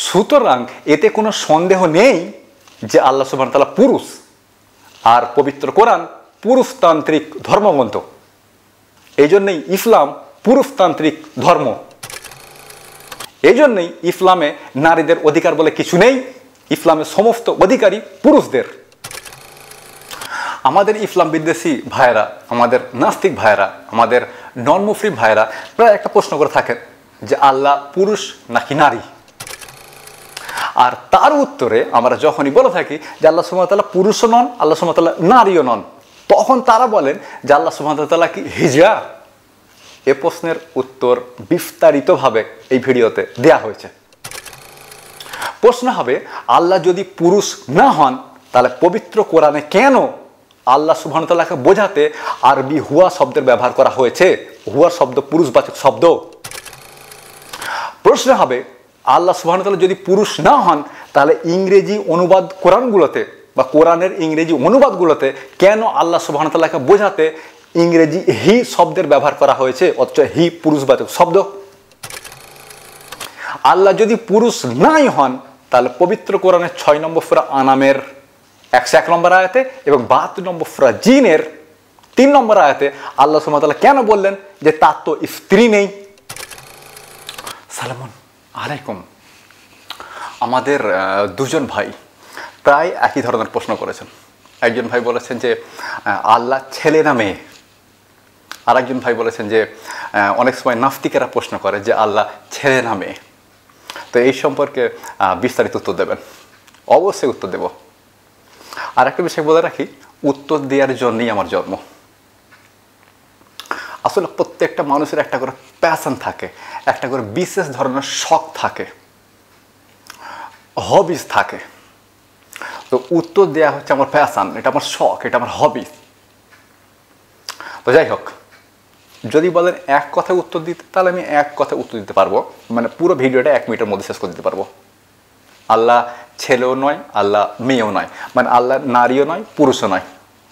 সুতরাং এতে কোনো সন্দেহ নেই যে আল্লাহ সুবহানাহু ওয়া তাআলা পুরুষ, আর পবিত্র কোরআন পুরুষতান্ত্রিক ধর্মগ্রন্থ। এই জন্যই ইসলাম পুরুষতান্ত্রিক ধর্ম। এই জন্যই ইসলামে নারীদের অধিকার বলে কিছু নেই, ইসলামের সমস্ত অধিকারই পুরুষদের। আমাদের ইসলাম বিদ্বেষী ভাইয়েরা, আমাদের নাস্তিক ভাইয়েরা, আমাদের নন মুসলিম ভাইয়েরা প্রায় একটা প্রশ্ন করে থাকেন যে আল্লাহ পুরুষ নাকি নারী। আর তার উত্তরে আমরা যখনই বলে থাকি যে আল্লাহ সুবহানাহু ওয়া তাআলা পুরুষও নন, আল্লাহ সুবহানাহু ওয়া তাআলা নারীও নন, তখন তারা বলেন যে আল্লাহ সুবহানাহু ওয়া তাআলা কি হিজড়া? এ প্রশ্নের উত্তর বিস্তারিতভাবে এই ভিডিওতে দেয়া হয়েছে। প্রশ্ন হবে, আল্লাহ যদি পুরুষ না হন তাহলে পবিত্র কোরআনে কেন আল্লাহ সুবহানাহু ওয়া তাআলাকে বোঝাতে আরবি হুয়া শব্দের ব্যবহার করা হয়েছে? হুয়া শব্দ পুরুষবাচক শব্দ। প্রশ্ন হবে, আল্লাহ সুবহানাহু ওয়া তাআলা যদি পুরুষ না হন তাহলে ইংরেজি অনুবাদ কোরআনগুলোতে বা কোরআনের ইংরেজি অনুবাদগুলোতে কেন আল্লাহ সুবহানাহু ওয়া তাআলাকে বোঝাতে ইংরেজি হি শব্দের ব্যবহার করা হয়েছে, অথচ হি পুরুষবাচক শব্দ? আল্লাহ যদি পুরুষ নাই হন তাহলে পবিত্র কোরআনের 6 নম্বর সূরা আনামের 101 নম্বর আয়াতে এবং 72 নম্বর সূরা জিনের 3 নম্বর আয়াতে আল্লাহ সুবহানাহু ওয়া তাআলা কেন বললেন যে তার তো স্ত্রী নেই? সালামুন আলাইকুম। আমাদের দুজন ভাই প্রায় একই ধরনের প্রশ্ন করেছেন। একজন ভাই বলেছেন যে আল্লাহ ছেলে না মেয়ে, আর একজন ভাই বলেছেন যে অনেক সময় নাস্তিকেরা প্রশ্ন করে যে আল্লাহ ছেলে না মেয়ে। তো এই সম্পর্কে বিস্তারিত উত্তর দেবেন? অবশ্যই উত্তর দেব। আর একটা বিষয় বলে রাখি, উত্তর দেওয়ার জন্যই আমার জন্ম। আসলে প্রত্যেকটা মানুষের একটা করে প্যাশন থাকে, একটা করে বিশেষ ধরনের শখ থাকে, হবিস থাকে। তো উত্তর দেওয়া হচ্ছে আমার প্যাশন, এটা আমার শখ, এটা আমার হবিস। তো যাই হোক, যদি বলেন এক কথায় উত্তর দিতে তাহলে আমি এক কথায় উত্তর দিতে পারবো, মানে পুরো ভিডিওটা 1 মিনিটের মধ্যে শেষ করে দিতে পারবো। আল্লাহ ছেলেও নয়, আল্লাহ মেয়েও নয়, মানে আল্লাহ নারীও নয়, পুরুষও নয়।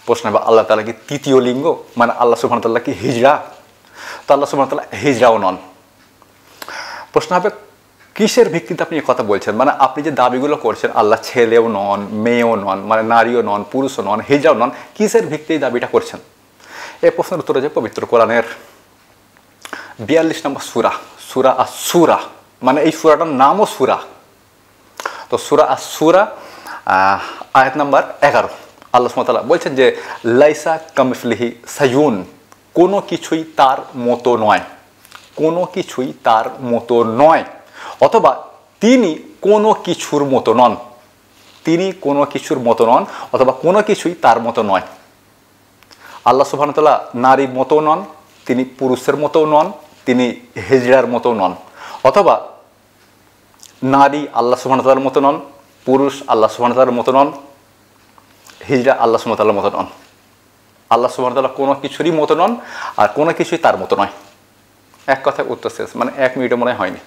প্রশ্ন হবে আল্লাহ তাআলা কি তৃতীয় লিঙ্গ, মানে আল্লাহ সুবহানাহু ওয়া তাআলা কি হিজড়া? তো আল্লাহ সুবহানাহু ওয়া তাআলা হিজড়াও নন। প্রশ্ন হবে কিসের ভিত্তিতে আপনি কথা বলছেন, মানে আপনি যে দাবিগুলো করছেন আল্লাহ ছেলেও নন, মেয়েও নন, মানে নারীও নন, পুরুষও নন, হিজড়াও নন, কিসের ভিত্তিতে দাবিটা করছেন? এই প্রশ্নের উত্তরে যে পবিত্র কোরআনের 42 নম্বর সূরা, সূরা আস-সূরা, মানে এই সূরাটার নামও সূরা। তো সূরা আস-সূরা আয়াত নাম্বার 11 আল্লাহ সুবহানাহু ওয়া তাআলা বলছেন যে লাইসা কামিসলিহি শাইউন, কোনো কিছুই তার মতো নয়, কোনো কিছুই তার মতো নয়, অথবা তিনি কোনো কিছুর মতো নন, তিনি কোনো কিছুর মতো নন, অথবা কোনো কিছুই তার মতো নয়। আল্লাহ সুবহানাহু ওয়া তাআলা নারীর মতো নন, তিনি পুরুষের মতো নন, তিনি হিজড়ার মতো নন, অথবা নারী আল্লাহ সুবহানাহু ওয়া তাআলার মতো নন, পুরুষ আল্লাহ সুবহানাহু ওয়া তাআলার মতো নন, হিজড়া আল্লাহ সুবহানাহু ওয়া তাআলার মতো নন। আল্লাহ সুবহানাহু ওয়া তাআলা কোনো কিছুরই মতো নন, আর কোনো কিছুই তার মতো নয়। এক কথায় উত্তর শেষ, মানে 1 মিনিটে মনে হয়নি।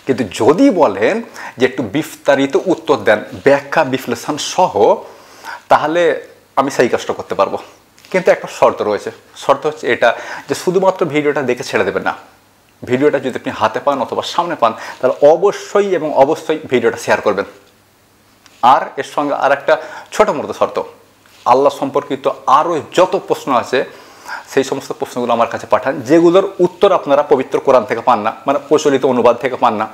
কিন্তু যদি বলেন যে একটু বিস্তারিত উত্তর দেন, ব্যাখ্যা বিশ্লেষণ সহ, তাহলে আমি সেই কাজটা করতে পারবো। কিন্তু একটা শর্ত রয়েছে, শর্ত হচ্ছে এটা যে শুধুমাত্র ভিডিওটা দেখে ছেড়ে দেবেন না। ভিডিওটা যদি আপনি হাতে পান অথবা সামনে পান তাহলে অবশ্যই এবং অবশ্যই ভিডিওটা শেয়ার করবেন। আর এর সঙ্গে আর একটা ছোটো মোটো শর্ত, আল্লাহ সম্পর্কিত আরও যত প্রশ্ন আছে সেই সমস্ত প্রশ্নগুলো আমার কাছে পাঠান, যেগুলোর উত্তর আপনারা পবিত্র কোরআন থেকে পান না, মানে প্রচলিত অনুবাদ থেকে পান না,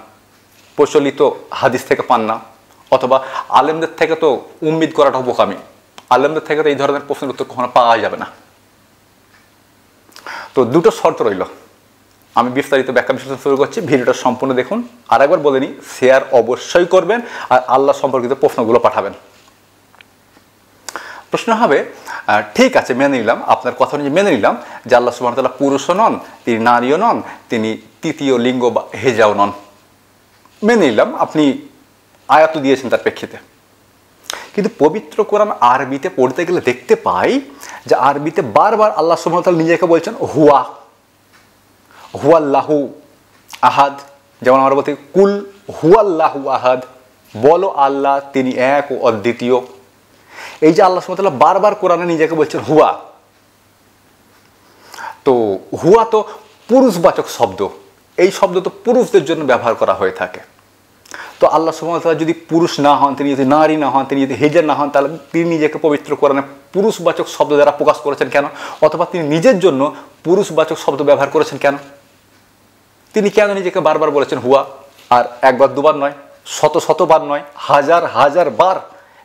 প্রচলিত হাদিস থেকে পান না, অথবা আলেমদের থেকে তো উম্মিদ করাটাও বোকামি। আলেমদের থেকে তো এই ধরনের প্রশ্নের উত্তর কখনো পাওয়া যাবে না। তো দুটো শর্ত রইল। আমি বিস্তারিত ব্যাখ্যা বিশ্লেষণ শুরু করছি, ভিডিওটা সম্পূর্ণ দেখুন। আর একবার বলে নিই, শেয়ার অবশ্যই করবেন আর আল্লাহ সম্পর্কিত প্রশ্নগুলো পাঠাবেন। প্রশ্ন হবে, ঠিক আছে মেনে নিলাম, আপনার কথা অনুযায়ী মেনে নিলাম যে আল্লাহ সুবহানাহু ওয়া তাআলা পুরুষও নন, তিনি নারীও নন, তিনি তৃতীয় লিঙ্গ বা হিজড়াও নন, মেনে নিলাম, আপনি আয়াত দিয়েছেন তার প্রেক্ষিতে। কিন্তু পবিত্র কোরআন আরবিতে পড়তে গেলে দেখতে পাই যে আরবিতে বারবার আল্লাহ সুবহানাহু ওয়া তাআলা নিজেকে বলছেন হুয়া, হুয়াল্লাহু আহাদ। যেমন আমরা বলতে কুল হুয়াল্লাহু আহাদ, বলো আল্লাহ তিনি এক ও অদ্বিতীয়। এই যে আল্লাহ সুবহানাহু ওয়া তাআলা বারবার কোরআনে নিজেকে বলছেন হুয়া, তো হুয়া তো পুরুষবাচক শব্দ, এই শব্দ তো পুরুষদের জন্য ব্যবহার করা হয়ে থাকে। তো আল্লাহ সুবহানাহু ওয়া তাআলা যদি পুরুষ না হন, তিনি যদি নারী না হন, তিনি যদি হেজের না হন, তাহলে তিনি নিজেকে পবিত্র কোরআনে পুরুষবাচক শব্দ দ্বারা প্রকাশ করেছেন কেন? অথবা তিনি নিজের জন্য পুরুষবাচক শব্দ ব্যবহার করেছেন কেন? তিনি কেন নিজেকে বারবার বলেছেন হুয়া? আর একবার দুবার নয়, শত শতবার নয়, হাজার হাজার বার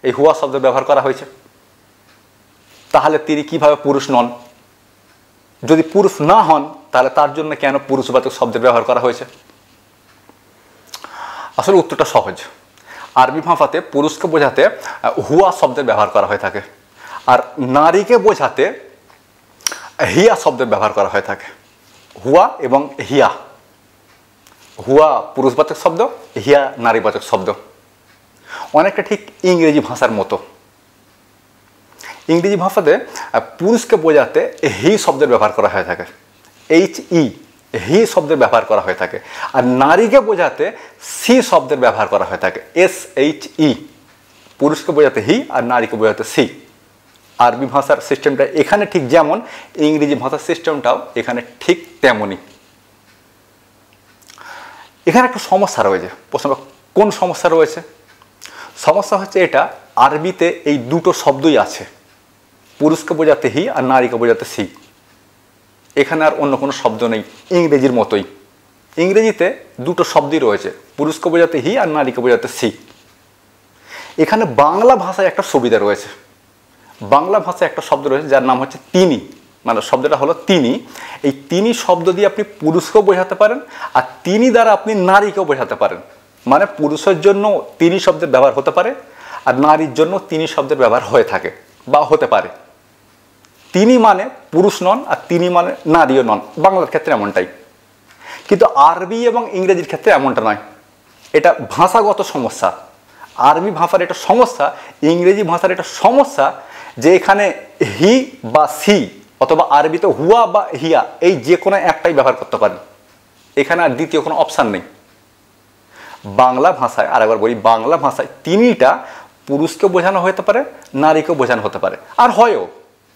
এই হুয়া শব্দ ব্যবহার করা হয়েছে। তাহলে তিনি কিভাবে পুরুষ নন? যদি পুরুষ না হন তাহলে তার জন্য কেন পুরুষবাচক শব্দের ব্যবহার করা হয়েছে? আসলে উত্তরটা সহজ। আরবি ভাষাতে পুরুষকে বোঝাতে হুয়া শব্দের ব্যবহার করা হয়ে থাকে, আর নারীকে বোঝাতে হিয়া শব্দের ব্যবহার করা হয়ে থাকে। হুয়া এবং হিয়া, হুয়া পুরুষবাচক শব্দ, হিয়া নারীবাচক শব্দ। অনেকটা ঠিক ইংরেজি ভাষার মতো। ইংরেজি ভাষাতে পুরুষকে বোঝাতে হি শব্দের ব্যবহার করা হয়ে থাকে, HE, হি শব্দের ব্যবহার করা হয়ে থাকে। আর নারীকে বোঝাতে সি শব্দের ব্যবহার করা হয়ে থাকে, SHE। পুরুষকে বোঝাতে হি আর নারীকে বোঝাতে সি। আরবি ভাষার সিস্টেমটা এখানে ঠিক যেমন, ইংরেজি ভাষার সিস্টেমটাও এখানে ঠিক তেমনই। এখানে একটা সমস্যা রয়েছে। প্রশ্ন, কোন সমস্যা রয়েছে? সমস্যা হচ্ছে এটা, আরবিতে এই দুটো শব্দই আছে, পুরুষকে বোঝাতে হি আর নারীকে বোঝাতে সি। এখানে আর অন্য কোনো শব্দ নেই, ইংরেজির মতোই। ইংরেজিতে দুটো শব্দই রয়েছে, পুরুষকে বোঝাতে হি আর নারীকে বোঝাতে সি। এখানে বাংলা ভাষায় একটা সুবিধা রয়েছে। বাংলা ভাষায় একটা শব্দ রয়েছে যার নাম হচ্ছে তিনি, মানে শব্দটা হলো তিনি। এই তিনি শব্দ দিয়ে আপনি পুরুষকেও বোঝাতে পারেন, আর তিনি দ্বারা আপনি নারীকেও বোঝাতে পারেন। মানে পুরুষের জন্য তিনি শব্দের ব্যবহার হতে পারে, আর নারীর জন্য তিনি শব্দের ব্যবহার হয়ে থাকে বা হতে পারে। তিনি মানে পুরুষ নন, আর তিনি মানে নারীও নন, বাংলার ক্ষেত্রে এমনটাই। কিন্তু আরবি এবং ইংরেজির ক্ষেত্রে এমনটা নয়। এটা ভাষাগত সমস্যা। আরবি ভাষার এটা সমস্যা, ইংরেজি ভাষার এটা সমস্যা যে এখানে হি বা সি অথবা আরবিতে হুয়া বা হিয়া, এই যে কোনো একটাই ব্যবহার করতে পারেন। এখানে আর দ্বিতীয় কোনো অপশান নেই। বাংলা ভাষায়, আরেকবার বলি, বাংলা ভাষায় তিনিটা পুরুষকে বোঝানো হতে পারে, নারীকেও বোঝানো হতে পারে, আর হয়ও।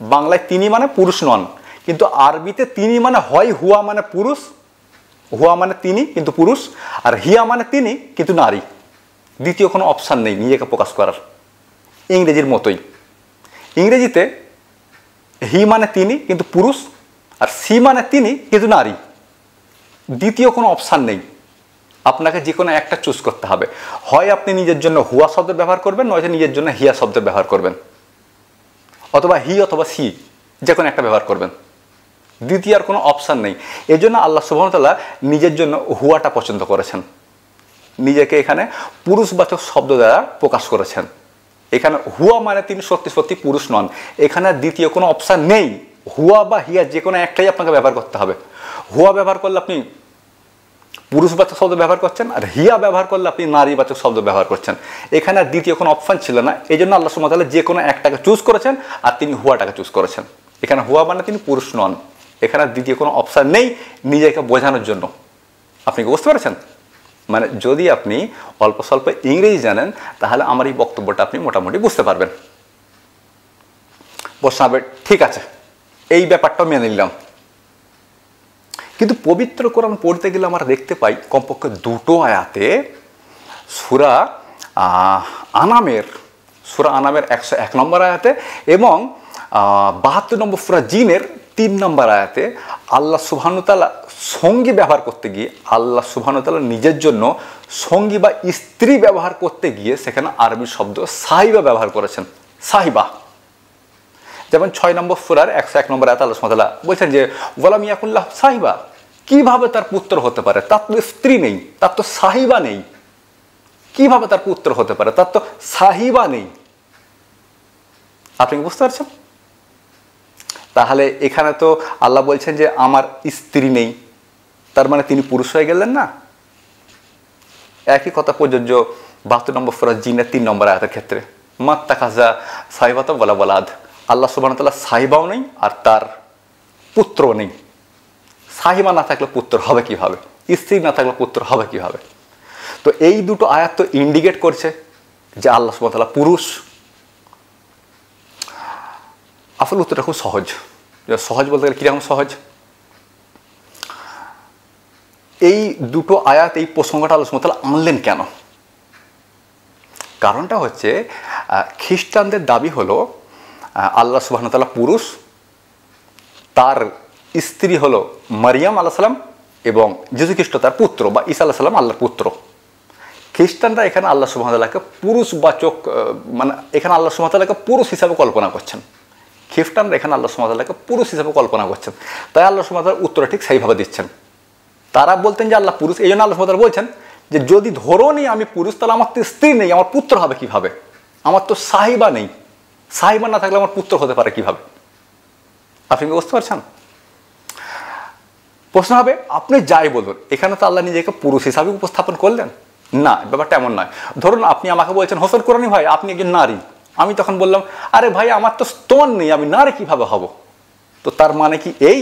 বাংলায় তিনি মানে পুরুষ নন, কিন্তু আরবিতে তিনি মানে হয় হুয়া মানে পুরুষ, হুয়া মানে তিনি কিন্তু পুরুষ, আর হিয়া মানে তিনি কিন্তু নারী। দ্বিতীয় কোনো অপশান নেই নিজেকে প্রকাশ করার, ইংরেজির মতোই। ইংরেজিতে হি মানে তিনি কিন্তু পুরুষ, আর সি মানে তিনি কিন্তু নারী। দ্বিতীয় কোনো অপশান নেই, আপনাকে যে কোনো একটা চুজ করতে হবে। হয় আপনি নিজের জন্য হুয়া শব্দের ব্যবহার করবেন, নয়তো নিজের জন্য হিয়া শব্দের ব্যবহার করবেন, অথবা হি অথবা সি, যে কোনো একটা ব্যবহার করবেন। দ্বিতীয় আর কোনো অপশান নেই। এই জন্য আল্লাহ সুবহানাহু ওয়া তাআলা নিজের জন্য হুয়াটা পছন্দ করেছেন, নিজেকে এখানে পুরুষবাচক শব্দ দ্বারা প্রকাশ করেছেন। এখানে হুয়া মানে তিনি সত্যি সত্যি পুরুষ নন। এখানে দ্বিতীয় কোনো অপশান নেই। হুয়া বা হিয়া যে কোনো একটাই আপনাকে ব্যবহার করতে হবে। হুয়া ব্যবহার করলে আপনি পুরুষবাচক শব্দ ব্যবহার করছেন, আর হিয়া ব্যবহার করলে আপনি নারীবাচক শব্দ ব্যবহার করছেন। এখানে আর দ্বিতীয় কোনো অপশান ছিল না। এই জন্য আল্লাহ সুবহানাহু ওয়া তাআলা যে কোনো একটাকে চুজ করেছেন, আর তিনি হুয়াটাকে চুজ করেছেন। এখানে হুয়া মানে তিনি পুরুষ নন। এখানে আর দ্বিতীয় কোনো অপশান নেই নিজেকে বোঝানোর জন্য। আপনি কি বুঝতে পারছেন? মানে যদি আপনি অল্প স্বল্প ইংরেজি জানেন, তাহলে আমার এই বক্তব্যটা আপনি মোটামুটি বুঝতে পারবেন। প্রশ্ন হবে, ঠিক আছে, এই ব্যাপারটাও মেনে নিলাম, কিন্তু পবিত্র কোরআন পড়তে গেলে আমরা দেখতে পাই কমপক্ষে দুটো আয়াতে সূরা আনামের 101 নম্বর আয়াতে এবং 72 নম্বর সূরা জিনের 3 নম্বর আয়াতে আল্লাহ সুবহানাহু ওয়া তাআলা সঙ্গী ব্যবহার করতে গিয়ে, আল্লাহ সুবহানাহু ওয়া তাআলা নিজের জন্য সঙ্গী বা স্ত্রী ব্যবহার করতে গিয়ে সেখানে আরবি শব্দ সাহিবা ব্যবহার করেছেন। সাহিবা, যেমন 6 নম্বর সূরার 101 নম্বর আয়াতে আল্লাহ সুবহানাহু ওয়া তাআলা বলছেন যে ওয়ালাম ইয়াকুল লাহু সাহিবা, কিভাবে তার পুত্র হতে পারে? তার তো স্ত্রী নেই, তার তো সাহিবা নেই। কিভাবে তার পুত্র হতে পারে? তার তো সাহিবা নেই। আপনি বুঝতে পারছেন? তাহলে এখানে তো আল্লাহ বলছেন যে আমার স্ত্রী নেই, তার মানে তিনি পুরুষ হয়ে গেলেন না? একই কথা প্রযোজ্য 72 নম্বর সূরা জিনের 3 নম্বর আয়াতের ক্ষেত্রে, মাত্তাখাযা সাহিবাতা ওয়ালা ওয়ালাদ। আল্লাহ সুবহানাহু ওয়া তাআলা সাহিবাও নেই আর তার পুত্রও নেই। সাহিবা না থাকলে পুত্র হবে কিভাবে? স্ত্রী না থাকলে পুত্র হবে কিভাবে? তো এই দুটো আয়াত তো ইন্ডিকেট করছে যে আল্লাহ সুবহানাহু ওয়া তাআলা পুরুষ। আসলে উত্তরটা খুব সহজ। সহজ বলতে গেলে কিরকম সহজ? এই দুটো আয়াত, এই প্রসঙ্গটা আল্লাহ সুবহানাহু ওয়া তাআলা আনলেন কেন? কারণটা হচ্ছে খ্রিস্টানদের দাবি হলো আল্লাহ সুবহানাহু ওয়া তাআলা পুরুষ, তার স্ত্রী হলো মারিয়াম আলাইহিস সালাম এবং যীশু খ্রিস্ট তার পুত্র বা ঈসা আলাইহিস সালাম আল্লাহর পুত্র। খ্রিস্টানরা এখানে আল্লাহ সুবহানাহু ওয়া তাআলাকে পুরুষবাচক মানে এখানে আল্লাহ সুবহানাহু ওয়া তাআলাকে পুরুষ হিসাবে কল্পনা করছেন। খ্রিস্টানরা এখানে আল্লাহ সুবহানাহু ওয়া তাআলাকে পুরুষ হিসাবে কল্পনা করছেন, তাই আল্লাহ সুবহানাহু ওয়া তাআলা উত্তর ঠিক সেইভাবে দিচ্ছেন। তারা বলতেন যে আল্লাহ পুরুষ, এই জন্য আল্লাহ সুবহানাহু ওয়া তাআলা বলছেন যে যদি ধরো নি আমি পুরুষ, তাহলে আমার তো স্ত্রী নেই, আমার পুত্র হবে কিভাবে? আমার তো সাহিবা নেই, সাহিবা না থাকলে আমার পুত্র হতে পারে কিভাবে? আপনি কি বুঝতে পারছেন? প্রশ্ন হবে আপনি যাই বলুন, এখানে তো আল্লাহ নিজেকে পুরুষ হিসাবে উপস্থাপন করলেন না, ব্যাপারটা এমন নয়। ধরুন আপনি আমাকে বলছেন হোসেন কোরআনী ভাই আপনি একজন নারী, আমি তখন বললাম আরে ভাই আমার তো স্তন নেই, আমি নারী কিভাবে হব? তো তার মানে কি এই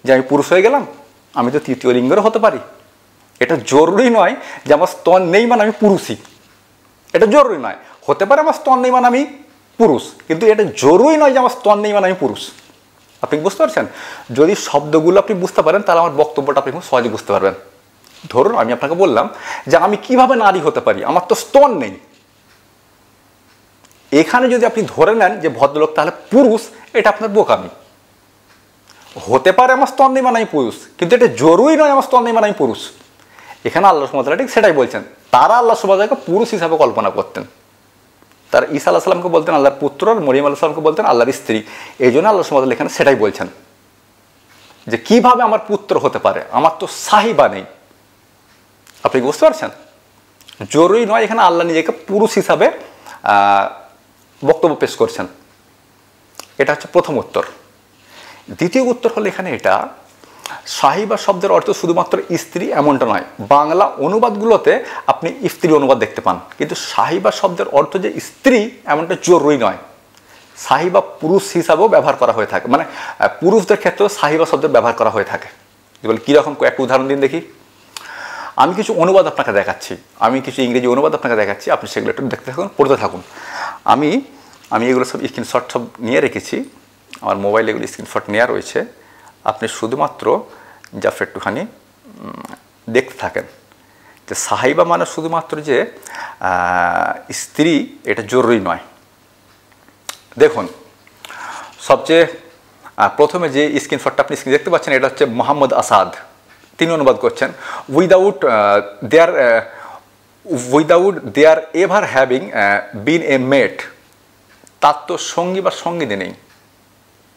যে আমি পুরুষ হয়ে গেলাম? আমি তো তৃতীয় লিঙ্গেরও হতে পারি। এটা জরুরি নয় যে আমার স্তন নেই মানে আমি পুরুষই, এটা জরুরি নয়। হতে পারে আমার স্তন নেই মানে আমি পুরুষ, কিন্তু এটা জরুরি নয় যে আমার স্তন নেই মানে আমি পুরুষ। আপনি বুঝতে পারছেন? যদি শব্দগুলো আপনি বুঝতে পারেন তাহলে আমার বক্তব্যটা আপনি খুব সহজে বুঝতে পারবেন। ধরুন আমি আপনাকে বললাম যে আমি কিভাবে নারী হতে পারি, আমার তো স্তন নেই। এখানে যদি আপনি ধরে নেন যে ভদ্রলোক তাহলে পুরুষ, এটা আপনার বোকামি। হতে পারে আমার স্তন নেই মানে আমি পুরুষ, কিন্তু এটা জরুরি নয় আমার স্তন নেই মানে আমি পুরুষ। এখানে আল্লাহ সুবহানাহু ওয়া তাআলা ঠিক সেটাই বলছেন। তারা আল্লাহ সুবহানাহু ওয়া তাআলাকে পুরুষ হিসাবে কল্পনা করতেন। তারা ঈসা আলাইহিস সালামকে বলতেন আল্লাহর পুত্র, আর মরিয়ম আলাইহিস সালামকে বলতেন আল্লাহর স্ত্রী। এই জন্য আল্লাহ সুবহানাহু ওয়া তাআলা এখানে সেটাই বলছেন যে কিভাবে আমার পুত্র হতে পারে, আমার তো সাহিবা নেই। আপনি বুঝতে পারছেন? জরুরি নয়, এখানে আল্লাহ নিজেকে পুরুষ হিসাবে বক্তব্য পেশ করছেন। এটা হচ্ছে প্রথম উত্তর। দ্বিতীয় উত্তর হলো এখানে এটা সাহিবা শব্দের অর্থ শুধুমাত্র স্ত্রী এমনটা নয়। বাংলা অনুবাদগুলোতে আপনি স্ত্রী অনুবাদ দেখতে পান, কিন্তু সাহিবা শব্দের অর্থ যে স্ত্রী এমনটা জরুরি নয়। সাহিবা পুরুষ হিসাবেও ব্যবহার করা হয়ে থাকে, মানে পুরুষদের ক্ষেত্রেও সাহিবা শব্দের ব্যবহার করা হয়ে থাকে। বলে কীরকম কয়েকটা উদাহরণ দিন দেখি। আমি কিছু অনুবাদ আপনাকে দেখাচ্ছি, আমি কিছু ইংরেজি অনুবাদ আপনাকে দেখাচ্ছি, আপনি সেগুলো একটু দেখতে থাকুন, পড়তে থাকুন। আমি এগুলো সব স্ক্রিনশট সব নিয়ে রেখেছি, আমার মোবাইলে এগুলো স্ক্রিনশট নেওয়া রয়েছে। আপনি শুধুমাত্র জাস্ট একটুখানি দেখতে থাকেন যে সাহিবা মানে শুধুমাত্র যে স্ত্রী, এটা জরুরি নয়। দেখুন সবচেয়ে প্রথমে যে স্ক্রিনশটটা আপনি স্ক্রিন দেখতে পাচ্ছেন, এটা হচ্ছে মোহাম্মদ আসাদ। তিনি অনুবাদ করছেন without their ever having been a mate. তার তো সঙ্গী বা সঙ্গিনী নেই।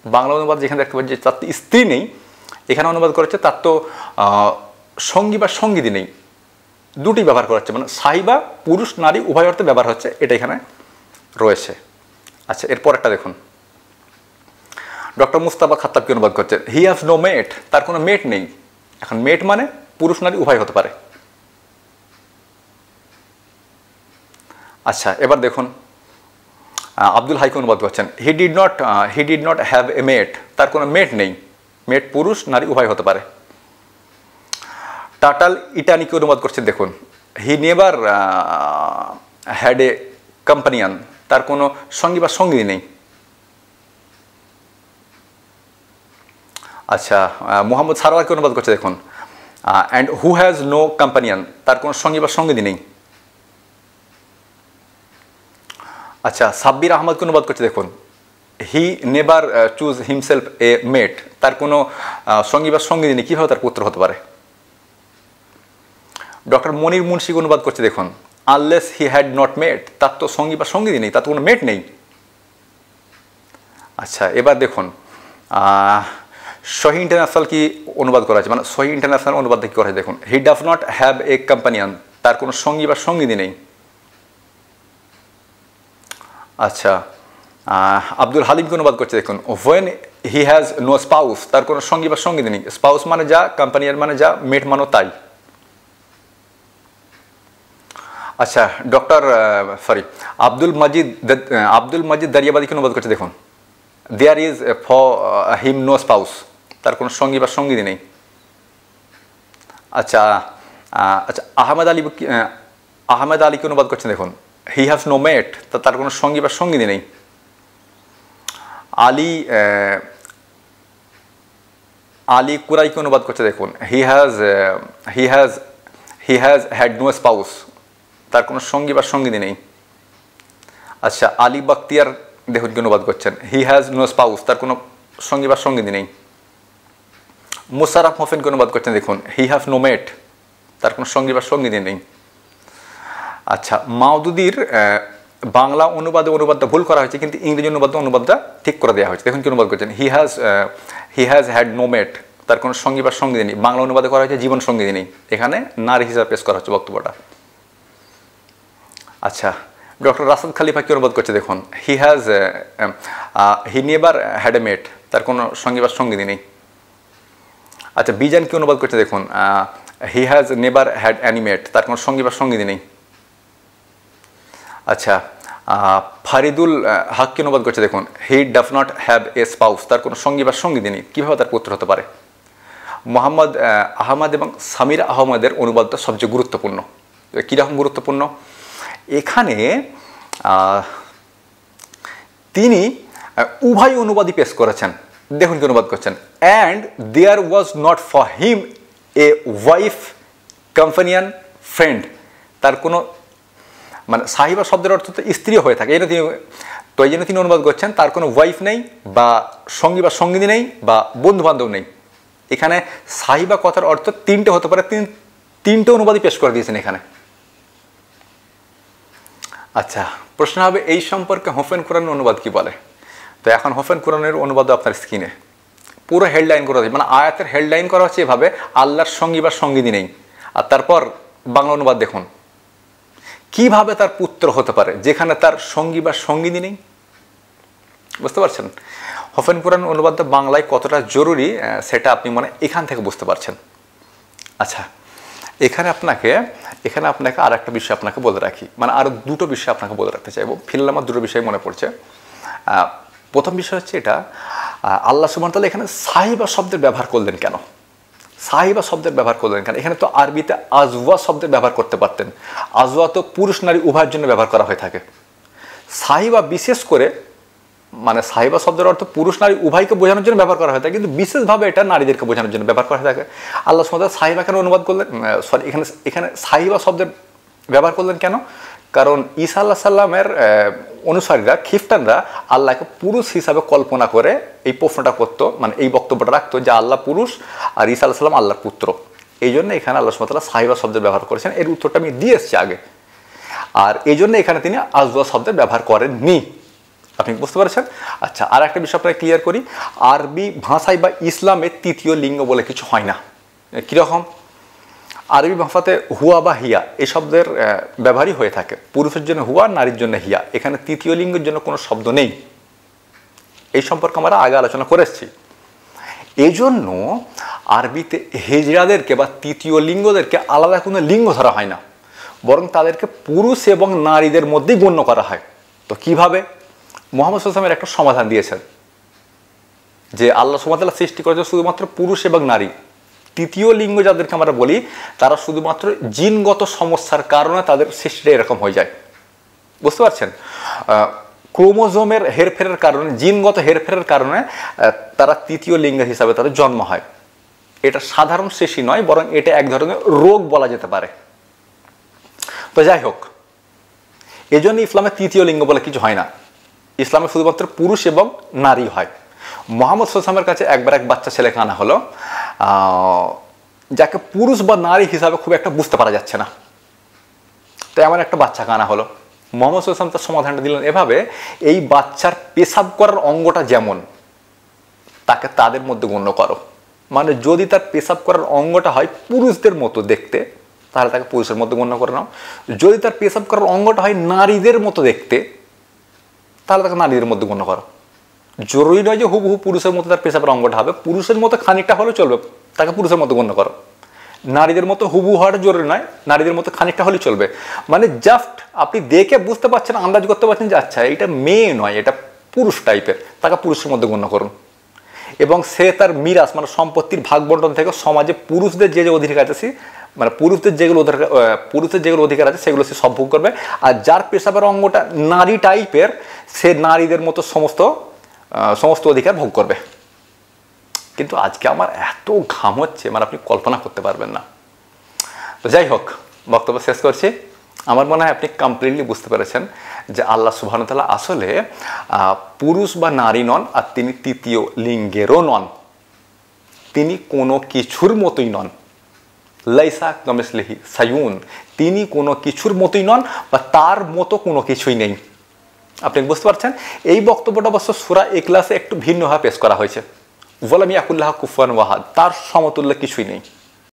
বাংলা অনুবাদ যেখানে দেখতে পাচ্ছি যে তার তো স্ত্রী নেই, এখানে অনুবাদ করেছে তার তো সঙ্গী বা সঙ্গিনী নেই। দুটি ব্যবহার করা হচ্ছে, মানে সাহিবা পুরুষ নারী উভয় অর্থে ব্যবহার হচ্ছে, এটা এখানে রয়েছে। আচ্ছা, এরপর একটা দেখুন, ডক্টর মুস্তাফা খাত্তাব কি অনুবাদ করছে হি হ্যাজ নো মেট, তার কোনো মেট নেই। এখন মেট মানে পুরুষ নারী উভয় হতে পারে। আচ্ছা, এবার দেখুন আব্দুল হাইকে অনুবাদ করছেন he did not have a mate, তার কোনো মেট নেই। মেট পুরুষ নারী উভয় হতে পারে। টাটাল ইটানিকে অনুবাদ করছেন দেখুন হি নেভার হ্যাড এ কম্পানিয়ান, তার কোনো সঙ্গী বা সঙ্গী নেই। আচ্ছা, মোহাম্মদ সারোয়ারকে অনুবাদ করছে দেখুন and who has no companion, তার কোনো সঙ্গী বা সঙ্গিনী নেই। আচ্ছা, সাব্বির আহমদকে অনুবাদ করছে দেখুন he never choose himself a mate, তার কোনো সঙ্গী বা সঙ্গিনী নেই, কীভাবে তার পুত্র হতে পারে। ডক্টর মনির মুন্সিকে অনুবাদ করছে দেখুন আনলেস হি হ্যাড নট মেট, তার তো সঙ্গী বা সঙ্গিনী নেই, তার তো কোনো মেট নেই। আচ্ছা, এবার দেখুন সহি ইন্টারন্যাশনাল কি অনুবাদ করা আছে, মানে সহি ইন্টারন্যাশনাল অনুবাদ কী করা আছে দেখুন হি ডাজ নট হ্যাভ এ কম্পানিয়ান, তার কোনো সঙ্গী বা সঙ্গিনী নেই। আচ্ছা, আব্দুল হালিমকে অনুবাদ করছে দেখুন when he has no spouse, তার কোনো সঙ্গী বা সঙ্গিনী নেই। স্পাউস মানে যা, কম্পানিয়ান মানে যা, মেট মানো তাই। আচ্ছা, আব্দুল মজিদ দারিয়াবাদীকে অনুবাদ করছে দেখুন there is for him no spouse, তার কোনো সঙ্গী বা সঙ্গিনী নেই। আচ্ছা, আহমেদ আলীকে অনুবাদ করছেন দেখুন হি হ্যাজ নো মেট, তার কোনো সঙ্গী বা সঙ্গিনী নেই। আলী কুরাইকে অনুবাদ করছে দেখুন he has had no spouse, তার কোনো সঙ্গী বা সঙ্গিনী নেই। আচ্ছা, আলী বাখতিয়ার দেখুন কি অনুবাদ করছেন, হি হ্যাজ নো স্পাউস, তার কোনো সঙ্গী বা সঙ্গিনী নেই। মুশাররফ হোসেন কি অনুবাদ করছেন দেখুন, হি হ্যাভ নো মেট, তার কোনো সঙ্গী বা সঙ্গিনী নেই। আচ্ছা, মাওদুদির বাংলা অনুবাদটা ভুল করা হয়েছে, কিন্তু ইংরেজি অনুবাদটা ঠিক করে দেওয়া হয়েছে। দেখুন কি অনুবাদ করছেন, হি হ্যাজ হ্যাড নো মেট, তার কোনো সঙ্গী বা সঙ্গিনী নেই। বাংলা অনুবাদে করা হয়েছে জীবন সঙ্গিনী নেই, এখানে নারী হিসাবে পেশ করা হচ্ছে বক্তব্যটা। আচ্ছা, ডক্টর রাশেদ খালিফা কি অনুবাদ করছে দেখুন, he never had a mate, তার কোনো সঙ্গী বা সঙ্গিনী নেই। আচ্ছা, বিজান কি অনুবাদ করছে দেখুন, he has never had any mate, তার কোনো সঙ্গী বা সঙ্গিনী নেই। আচ্ছা, ফারিদুল হক কি অনুবাদ করছে দেখুন, he does not have A spouse, তার কোনো সঙ্গী বা সঙ্গিনী নেই। কীভাবে তার পুত্র হতে পারে? মোহাম্মদ আহমদ এবং সামির আহমদের অনুবাদটা সবচেয়ে গুরুত্বপূর্ণ। কীরকম গুরুত্বপূর্ণ? এখানে তিনি উভয় অনুবাদই পেশ করেছেন। দেখুন কি অনুবাদ করছেন, and there was not for him a wife companion friend, তার কোনো মানে সাহিবা শব্দের অর্থ তো স্ত্রীও হয়ে থাকে, এই জন্য তিনি অনুবাদ করছেন তার কোনো ওয়াইফ নেই বা সঙ্গী বা সঙ্গিনী নেই বা বন্ধু বান্ধব নেই। এখানে সাহিবা কথার অর্থ তিনটে হতে পারে, তিনটে অনুবাদই পেশ করে দিয়েছেন এখানে। আচ্ছা, প্রশ্ন হবে এই সম্পর্কে হোফেন কুরআনের অনুবাদ কি বলে? তো এখন হোফেন কুরআনের অনুবাদ আপনার স্ক্রিনে পুরো হেডলাইন করা হচ্ছে, মানে আয়াতের হেডলাইন করা হচ্ছে এভাবে, আল্লাহর সঙ্গী বা সঙ্গিনী নেই। আর তারপর বাংলা অনুবাদ দেখুন, কিভাবে তার পুত্র হতে পারে যেখানে তার সঙ্গী বা সঙ্গিনী নেই। বুঝতে পারছেন হোফেন কুরআন অনুবাদটা বাংলায় কতটা জরুরি, সেটা আপনি মনে এখান থেকে বুঝতে পারছেন। আচ্ছা, এখানে আপনাকে আর একটা বিষয় আপনাকে বলে রাখি, মানে আরও দুটো বিষয় আপনাকে বলে রাখতে চাইবো। ফিলহাল আমার দুটো বিষয় মনে পড়ছে। প্রথম বিষয় হচ্ছে এটা, আল্লাহ সুবহানাহু ওয়া তাআলা এখানে সাহিবা শব্দের ব্যবহার করলেন কেন? সাহিবা শব্দের ব্যবহার করলেন কেন? এখানে তো আরবিতে আজওয়া শব্দের ব্যবহার করতে পারতেন। আজওয়া তো পুরুষ নারী উভয়ের জন্য ব্যবহার করা হয়ে থাকে। সাহিবা বিশেষ করে, মানে সাহিবা শব্দের অর্থ পুরুষ নারী উভয়কে বোঝানোর জন্য ব্যবহার করা হয়ে থাকে, কিন্তু বিশেষভাবে এটা নারীদেরকে বোঝানোর জন্য ব্যবহার করা হয়ে থাকে। আল্লাহ সুবহানাহু ওয়া তাআলা সাহিবা কেন অনুবাদ করলেন, সরি এখানে সাহিবা শব্দের ব্যবহার করলেন কেন? কারণ ঈসা আলাইহিস সালামের অনুসারীরা, খ্রিস্টানরা আল্লাহকে পুরুষ হিসাবে কল্পনা করে এই প্রশ্নটা করতো, মানে এই বক্তব্যটা রাখতো যে আল্লাহ পুরুষ আর ঈসা আলাইহিস সালাম আল্লাহর পুত্র। এই জন্য এখানে আল্লাহ সুবহানাহু ওয়া তাআলা সাহিবা শব্দের ব্যবহার করেছেন। এর উত্তরটা আমি দিয়ে এসেছি আগে, আর এই জন্য এখানে তিনি আজওয়া শব্দের ব্যবহার করেননি। আপনি বুঝতে পারছেন? আচ্ছা, আর একটা বিষয় আপনাকে ক্লিয়ার করি, আরবি ভাষায় বা ইসলামে তৃতীয় লিঙ্গ বলে কিছু হয় না। কীরকম? আরবি ভাষাতে হুয়া বা হিয়া এই শব্দের ব্যবহারই হয়ে থাকে, পুরুষের জন্য হুয়া, নারীর জন্য হিয়া। এখানে তৃতীয় লিঙ্গের জন্য কোনো শব্দ নেই। এই সম্পর্কে আমরা আগে আলোচনা করে এসেছি। এই জন্য আরবিতে হিজড়াদেরকে বা তৃতীয় লিঙ্গদেরকে আলাদা কোনো লিঙ্গ ধরা হয় না, বরং তাদেরকে পুরুষ এবং নারীদের মধ্যেই গণ্য করা হয়। তো কিভাবে? মুহাম্মদ সাল্লাল্লাহু আলাইহি ওয়াসাল্লাম একটা সমাধান দিয়েছেন যে আল্লাহ সুবহানাহু ওয়া তাআলা সৃষ্টি করেছে শুধুমাত্র পুরুষ এবং নারী। তৃতীয় লিঙ্গ যাদেরকে আমরা বলি তারা শুধুমাত্র জিনগত সমস্যার কারণে তাদের সৃষ্টিটা এরকম হয়ে যায়। বুঝতে পারছেন? ক্রোমোজোমের হেরফেরের কারণে, জিনগত হেরফেরের কারণে তারা তৃতীয় লিঙ্গ হিসাবে তাদের জন্ম হয়। এটা সাধারণ সৃষ্টি নয়, বরং এটা এক ধরনের রোগ বলা যেতে পারে। তো যাই হোক, এই জন্য ইসলামে তৃতীয় লিঙ্গ বলে কিছু হয় না। ইসলামে শুধুমাত্র পুরুষ এবং নারী হয়। মুহাম্মদ সাল্লাল্লাহু আলাইহি ওয়াসাল্লামের কাছে একবার এক বাচ্চা ছেলেকে আনা হলো, যাকে পুরুষ বা নারী হিসাবে খুব একটা বুঝতে পারা যাচ্ছে না। তো এমন একটা বাচ্চাকে আনা হলো। মুহাম্মদ সাল্লাল্লাহু আলাইহি ওয়াসাল্লাম তার সমাধানটা দিলেন এভাবে, এই বাচ্চার পেশাব করার অঙ্গটা যেমন, তাকে তাদের মধ্যে গণ্য করো। মানে যদি তার পেশাব করার অঙ্গটা হয় পুরুষদের মতো দেখতে, তাহলে তাকে পুরুষের মধ্যে গণ্য করে নাও। যদি তার পেশাব করার অঙ্গটা হয় নারীদের মতো দেখতে, তাহলে তাকে নারীদের মধ্যে গণ্য করো। জরুরি নয় যে হুবহু পুরুষের মতো তার পেশাবের অঙ্গটা হবে, পুরুষের মতো খানিকটা হলেও চলবে, তাকে পুরুষের মতো গণ্য করো। নারীদের মতো হুবহু হওয়াটা জরুরি নয়, নারীদের মতো খানিকটা হলেই চলবে। মানে জাস্ট আপনি দেখে বুঝতে পারছেন, আন্দাজ করতে পারছেন যে আচ্ছা এটা মেয়ে নয়, এটা পুরুষ টাইপের, তাকে পুরুষের মধ্যে গণ্য করুন। এবং সে তার মিরাস মানে সম্পত্তির ভাগ বন্টন থেকে সমাজে পুরুষদের যে অধিকার আছে, মানে পুরুষদের যেগুলো অধিকার আছে সেগুলো সে সব ভোগ করবে। আর যার পেশাবের অঙ্গটা নারী টাইপের, সে নারীদের মতো সমস্ত অধিকার ভোগ করবে। কিন্তু আজকে আমার এত ঘাম হচ্ছে, মানে আপনি কল্পনা করতে পারবেন না। তো যাই হোক, বক্তব্য শেষ করছি। আমার মনে হয় আপনি কমপ্লিটলি বুঝতে পেরেছেন যে আল্লাহ সুবহানাহু ওয়া তাআলা আসলে পুরুষ বা নারী নন, আর তিনি তৃতীয় লিঙ্গেরও নন, তিনি কোনো কিছুর মতোই নন। লাইসা কামিসলিহি শাইউন, তিনি কোনো কিছুর মতোই নন বা তার মতো কোনো কিছুই নেই। আপনি বুঝতে পারছেন? এই বক্তব্যটা অবশ্য সূরা ইখলাসে একটু ভিন্নভাবে পেশ করা হয়েছে। ওয়ালাম ইয়াকুল্লাহু কুফুয়ান আহাদ, তার সমতুল্য কিছুই নেই।